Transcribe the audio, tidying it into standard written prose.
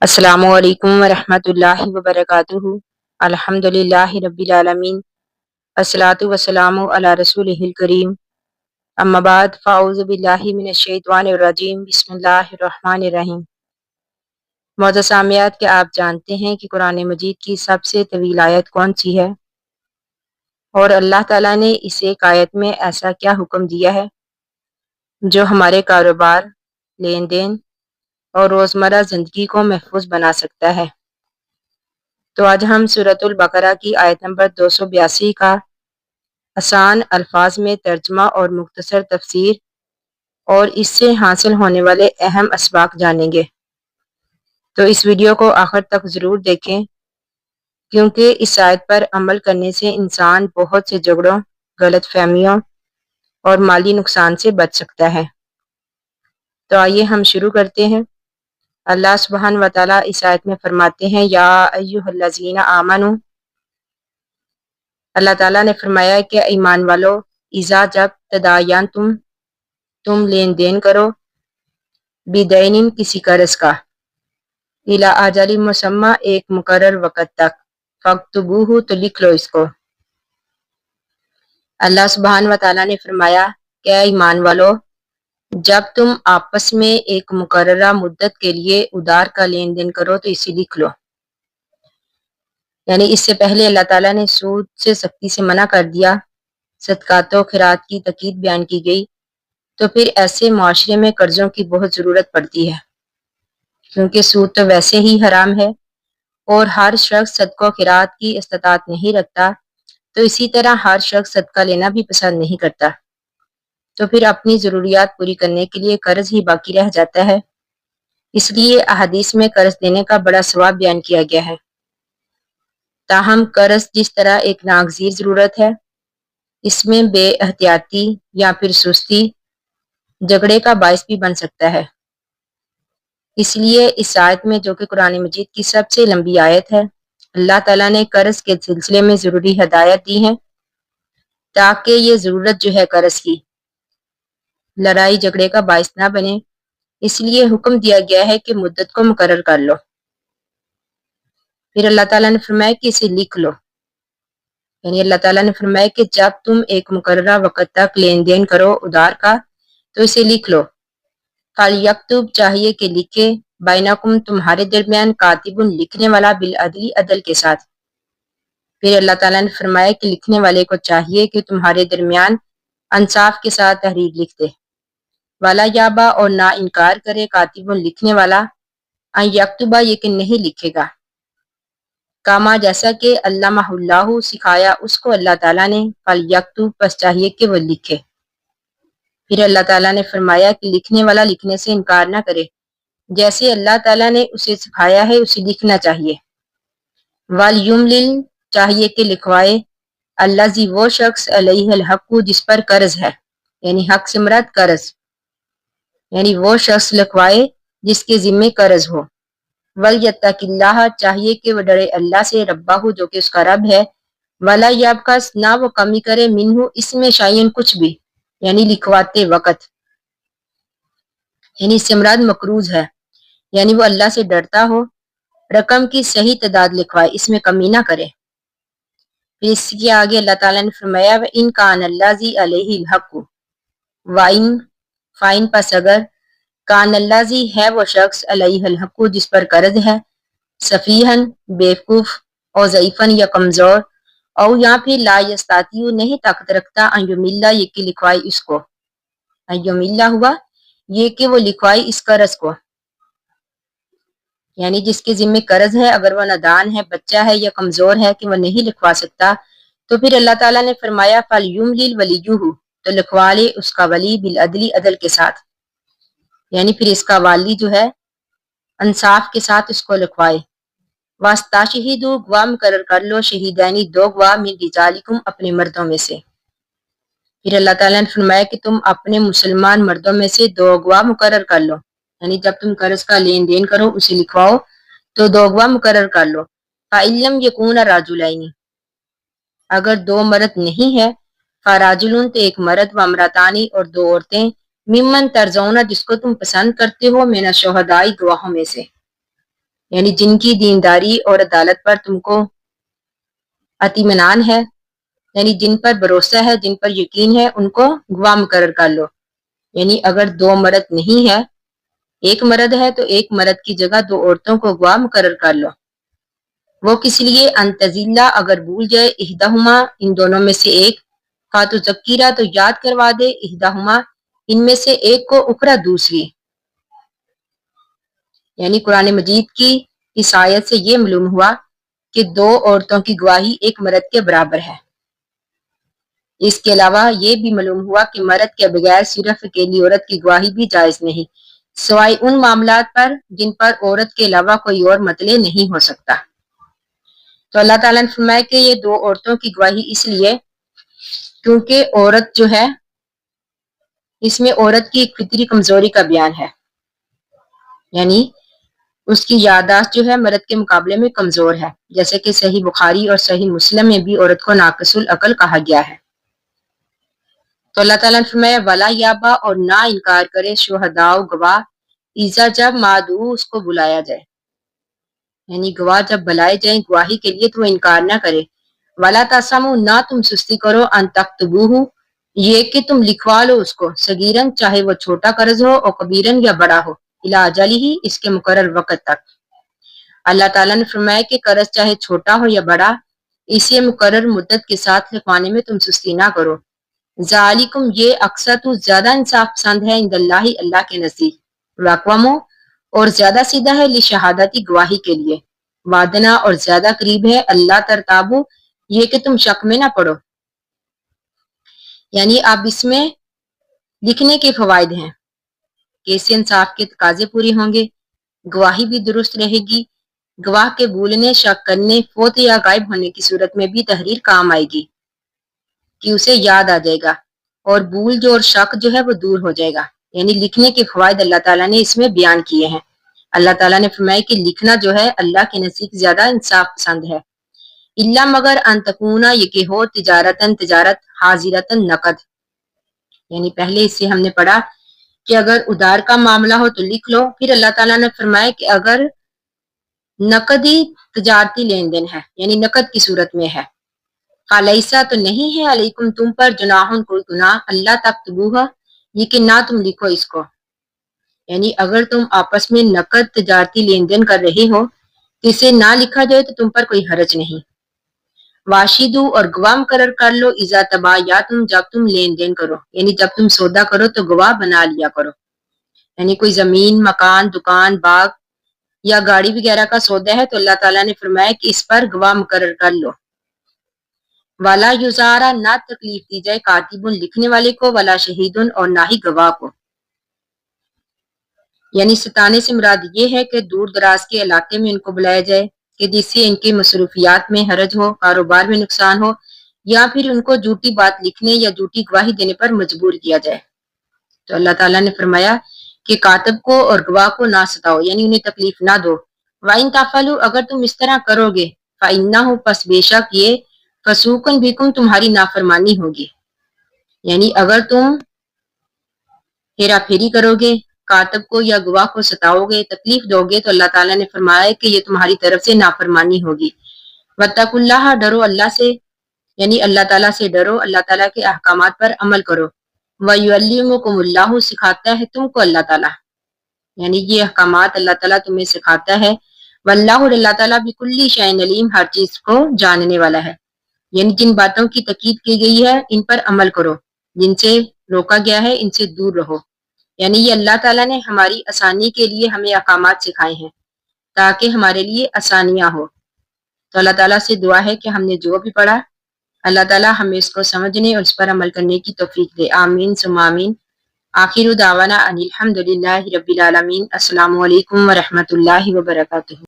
السلام علیکم ورحمۃ اللہ وبرکاتہ۔ الحمدللہ رب العالمین، الصلاۃ والسلام علی رسولہ الکریم، اما بعد فاعوذ باللہ من الشیطان الرجیم، بسم اللہ الرحمن الرحیم۔ معزز سامعات، کیا آپ جانتے ہیں کہ قرآن مجید کی سب سے طویل آیت کون سی ہے؟ اور اللہ تعالیٰ نے اس ایک آیت میں ایسا کیا حکم دیا ہے جو ہمارے کاروبار، لین دین اور روزمرہ زندگی کو محفوظ بنا سکتا ہے؟ تو آج ہم سورۃ البقرہ کی آیت نمبر 282 کا آسان الفاظ میں ترجمہ اور مختصر تفسیر اور اس سے حاصل ہونے والے اہم اسباق جانیں گے۔ تو اس ویڈیو کو آخر تک ضرور دیکھیں، کیونکہ اس آیت پر عمل کرنے سے انسان بہت سے جھگڑوں، غلط فہمیوں اور مالی نقصان سے بچ سکتا ہے۔ تو آئیے ہم شروع کرتے ہیں۔ اللہ سبحانہ و تعالیٰ اس آیت میں فرماتے ہیں، یا ایھا الذین آمنو، اللہ تعالیٰ نے فرمایا کہ ایمان والو، اذا جب تم لین دین کرو، بدین کسی قرض کا، الی اجل مسمی ایک مقرر وقت تک، فاکتبوہ تو لکھ لو اس کو۔ اللہ سبحانہ و تعالیٰ نے فرمایا کہ ایمان والو، جب تم آپس میں ایک مقررہ مدت کے لیے ادھار کا لین دین کرو تو اسے لکھ لو۔ یعنی اس سے پہلے اللہ تعالیٰ نے سود سے سختی سے منع کر دیا، صدقات و خیرات کی تاکید بیان کی گئی، تو پھر ایسے معاشرے میں قرضوں کی بہت ضرورت پڑتی ہے، کیونکہ سود تو ویسے ہی حرام ہے اور ہر شخص صدقہ و خیرات کی استطاعت نہیں رکھتا، تو اسی طرح ہر شخص صدقہ لینا بھی پسند نہیں کرتا، تو پھر اپنی ضروریات پوری کرنے کے لیے قرض ہی باقی رہ جاتا ہے۔ اس لیے احادیث میں قرض دینے کا بڑا ثواب بیان کیا گیا ہے۔ تاہم قرض جس طرح ایک ناگزیر ضرورت ہے، اس میں بے احتیاطی یا پھر سستی جھگڑے کا باعث بھی بن سکتا ہے۔ اس لیے اس آیت میں، جو کہ قرآن مجید کی سب سے لمبی آیت ہے، اللہ تعالیٰ نے قرض کے سلسلے میں ضروری ہدایت دی ہے، تاکہ یہ ضرورت جو ہے قرض کی لڑائی جھگڑے کا باعث نہ بنے۔ اس لیے حکم دیا گیا ہے کہ مدت کو مقرر کر لو۔ پھر اللہ تعالیٰ نے فرمایا کہ اسے لکھ لو، یعنی اللہ تعالیٰ نے فرمایا کہ جب تم ایک مقررہ وقت تک لین دین کرو ادھار کا تو اسے لکھ لو۔ فَلْيَكْتُبْ چاہیے کہ لکھے، بینکم تمہارے درمیان، کاتب لکھنے والا، بالعدل عدل کے ساتھ۔ پھر اللہ تعالیٰ نے فرمایا کہ لکھنے والے کو چاہیے کہ تمہارے درمیان انصاف کے ساتھ تحریر لکھ دے۔ وَلَا یابا اور نہ انکار کرے، کاتب لکھنے والا، ان یکتبہ یہ کہ نہیں لکھے گا، کاما جیسا کہ علمہ اللہ سکھایا اس کو اللہ تعالیٰ نے، فَلْيَكْتُبْ پس چاہیے کہ وہ لکھے۔ پھر اللہ تعالیٰ نے فرمایا کہ لکھنے والا لکھنے سے انکار نہ کرے، جیسے اللہ تعالیٰ نے اسے سکھایا ہے اسے لکھنا چاہیے۔ وَلْيُمْلِلْ چاہیے کہ لکھوائے، الذی وہ شخص، علیہ الحق جس پر قرض ہے، یعنی حق سے مراد قرض، یعنی وہ شخص لکھوائے جس کے ذمے قرض ہو۔ وَلْيَتَّقِ اللَّهَ چاہیے کہ وہ ڈرے اللہ سے، ربہ جو کہ اس کا رب ہے، وَلَا يَبْخَسْ نہ وہ کمی کرے، منہ اس میں شیئن کچھ بھی، یعنی لکھواتے وقت، یعنی اس سے مراد مقروض ہے، یعنی وہ اللہ سے ڈرتا ہو، رقم کی صحیح تعداد لکھوائے، اس میں کمی نہ کرے۔ پھر اس کے آگے اللہ تعالیٰ نے فرمایا وَإِنْ كَانَ الَّذِي عَلَيْهِ الْحَقُّ وَإِنْ فَإِنْ پس اگر، کان الذی ہے وہ شخص، علیہ الحق جس پر قرض ہے، سفیہن بیوقوف، اور ضعیفن یا کمزور، او یا پھر لا یستطیع نہیں طاقت رکھتا، ان یملا یہ کہ لکھوائی اس کو، ان یملا ہوا یہ کہ وہ لکھوائی اس قرض کو، یعنی جس کے ذمہ قرض ہے اگر وہ نادان ہے، بچہ ہے یا کمزور ہے کہ وہ نہیں لکھوا سکتا، تو پھر اللہ تعالیٰ نے فرمایا فَلْيُمْلِلْ وَلِيُّهُ تو لکھوا لے اس کا ولی، بالعدل عدل کے ساتھ، یعنی پھر اس کا والی جو ہے انصاف کے ساتھ اس کو لکھوائے۔ وَاسْتَشْهِدُوا گواہ مقرر کر لو، شہیدانی دو گواہ، من رجالکم اپنے مردوں میں سے۔ پھر اللہ تعالیٰ نے فرمایا کہ تم اپنے مسلمان مردوں میں سے دو گواہ مقرر کر لو، یعنی جب تم قرض کا لین دین کرو اسے لکھواؤ تو دو گواہ مقرر کر لو۔ فَإِن لَمْ يَكُونَ رَجُلَيْنِ اگر دو مرد نہیں ہے، فَرَجُلٌ تو ایک مرد، وَامْرَأَتَانِ اور دو عورتیں، ممن ترضون جس کو تم پسند کرتے ہو، من الشہداء گواہوں میں سے۔ یعنی جن کی دینداری اور عدالت پر تم کو اطمینان ہے، یعنی جن پر بھروسہ ہے، جن پر یقین ہے، ان کو گواہ مقرر کر لو۔ یعنی اگر دو مرد نہیں ہے، ایک مرد ہے تو ایک مرد کی جگہ دو عورتوں کو گواہ مقرر کر لو۔ وہ کس لیے؟ انتظلہ، اگر بھول جائے، احدہما، ان دونوں میں سے ایک، فاتو ذکیرہ، تو یاد کروا دے، احدہما، ان میں سے ایک کو، اخرى، دوسری۔ یعنی قرآن مجید کی اس آیت سے یہ معلوم ہوا کہ دو عورتوں کی گواہی ایک مرد کے برابر ہے۔ اس کے علاوہ یہ بھی معلوم ہوا کہ مرد کے بغیر صرف اکیلی عورت کی گواہی بھی جائز نہیں، سوائے ان معاملات پر جن پر عورت کے علاوہ کوئی اور مطلع نہیں ہو سکتا۔ تو اللہ تعالیٰ نے فرمایا کہ یہ دو عورتوں کی گواہی اس لیے کیونکہ عورت جو ہے، اس میں عورت کی ایک فطری کمزوری کا بیان ہے، یعنی اس کی یادداشت جو ہے مرد کے مقابلے میں کمزور ہے، جیسے کہ صحیح بخاری اور صحیح مسلم میں بھی عورت کو ناقص العقل کہا گیا ہے۔ تو اللہ تعالیٰ نے فرمایا ولا یابا، اور نہ انکار کرے، شہداء، گواہ، ایزا، جب مادعو، اس کو بلایا جائے، یعنی گواہ جب بلائے جائیں گواہی کے لیے تو وہ انکار نہ کرے۔ ولا تاسمو، نہ تم سستی کرو، ان تکتبوہ، یہ کہ تم لکھوا لو اس کو، صغیرن، چاہے وہ چھوٹا قرض ہو، اور کبیرن، یا بڑا ہو، الی اجلہ، اس کے مقرر وقت تک۔ اللہ تعالیٰ نے فرمایا کہ قرض چاہے چھوٹا ہو یا بڑا، اسے مقرر مدت کے ساتھ لکھوانے میں تم سستی نہ کرو۔ ذالکم، یہ اقسط، زیادہ انصاف پسند ہے، عند اللہ، اللہ کے نزدیک، واقومو، اور زیادہ سیدھا ہے، لشہادتی، گواہی کے لیے، وادنا، اور زیادہ قریب ہے، اللہ ترتابو، یہ کہ تم شک میں نہ پڑو۔ یعنی اب اس میں لکھنے کے فوائد ہیں کہ اس سے انصاف کے تقاضے پوری ہوں گے، گواہی بھی درست رہے گی، گواہ کے بھولنے، شک کرنے، فوت یا غائب ہونے کی صورت میں بھی تحریر کام آئے گی کہ اسے یاد آ جائے گا، اور بھول جو اور شک جو ہے وہ دور ہو جائے گا۔ یعنی لکھنے کے فوائد اللہ تعالیٰ نے اس میں بیان کیے ہیں۔ اللہ تعالیٰ نے فرمایا کہ لکھنا جو ہے اللہ کے نزدیک زیادہ انصاف پسند ہے۔ اللہ، مگر، ان تکونا، یہ کہ ہو، تجارتاً، تجارت، حاضرتاً، نقد، یعنی پہلے اس سے ہم نے پڑھا کہ اگر ادھار کا معاملہ ہو تو لکھ لو، پھر اللہ تعالیٰ نے فرمایا کہ اگر نقدی تجارتی لین دین ہے، یعنی نقد کی صورت میں ہے، فَلَيْسَ، تو نہیں ہے، علیکم، تم پر، جناحٌ، کوئی گناہ، اللہ تکتبوہ، یہ کہ نہ تم لکھو اس کو، یعنی اگر تم آپس میں نقد تجارتی لین دین کر رہے ہو تو اسے نہ لکھا جائے تو تم پر کوئی حرج نہیں۔ واشدو، اور گواہ مقرر کر لو، اذا تبایعتم، جب تم لین دین کرو، یعنی جب تم سودا کرو تو گواہ بنا لیا کرو، یعنی کوئی زمین، مکان، دکان، باغ یا گاڑی وغیرہ کا سودا ہے تو اللہ تعالیٰ نے فرمایا کہ اس پر گواہ مقرر کر لو۔ ولا یزارا، نہ تکلیف دی جائے، کاتبن، لکھنے والے کو، ولا شہیدن، اور نہ ہی گواہ کو۔ یعنی ستانے سے مراد یہ ہے کہ دور دراز کے علاقے میں ان کو بلایا جائے کہ جس سے ان کی مصروفیات میں حرج ہو، کاروبار میں نقصان ہو، یا پھر ان کو جھوٹی بات لکھنے یا جھوٹی گواہی دینے پر مجبور کیا جائے۔ تو اللہ تعالیٰ نے فرمایا کہ کاتب کو اور گواہ کو نہ ستاؤ، یعنی انہیں تکلیف نہ دو۔ وَإِن تَفْعَلُوا، اگر تم اس طرح کرو گے، فَإِنَّهُ، پس بے شک یہ، فسوقن بکم، تمہاری نافرمانی ہوگی، یعنی اگر تم ہیرا پھیری کرو گے، کاتب کو یا گواہ کو ستاؤ گے، تکلیف دو گے، تو اللہ تعالیٰ نے فرمایا کہ یہ تمہاری طرف سے نافرمانی ہوگی۔ وَاتَّقُوا اللَّهَ، ڈرو اللہ سے، یعنی اللہ تعالیٰ سے ڈرو، اللہ تعالیٰ کے احکامات پر عمل کرو۔ وَيُعَلِّمُكُمُ اللَّهُ، سکھاتا ہے تم کو اللہ تعالیٰ، یعنی یہ احکامات اللہ تعالیٰ تمہیں سکھاتا ہے۔ وَاللَّهُ، اللہ تعالیٰ بِكُلِّ شَيْءٍ عَلِيمٌ، ہر چیز کو جاننے والا ہے۔ یعنی جن باتوں کی تاکید کی گئی ہے ان پر عمل کرو، جن سے روکا گیا ہے ان سے دور رہو۔ یعنی یہ اللہ تعالیٰ نے ہماری آسانی کے لیے ہمیں احکامات سکھائے ہیں تاکہ ہمارے لیے آسانیاں ہو۔ تو اللہ تعالیٰ سے دعا ہے کہ ہم نے جو بھی پڑھا اللہ تعالیٰ ہمیں اس کو سمجھنے اور اس پر عمل کرنے کی توفیق دے، آمین ثم آمین۔ آخر دعوانا ان الحمد للہ رب العالمین۔ السلام علیکم ورحمۃ اللہ وبرکاتہ۔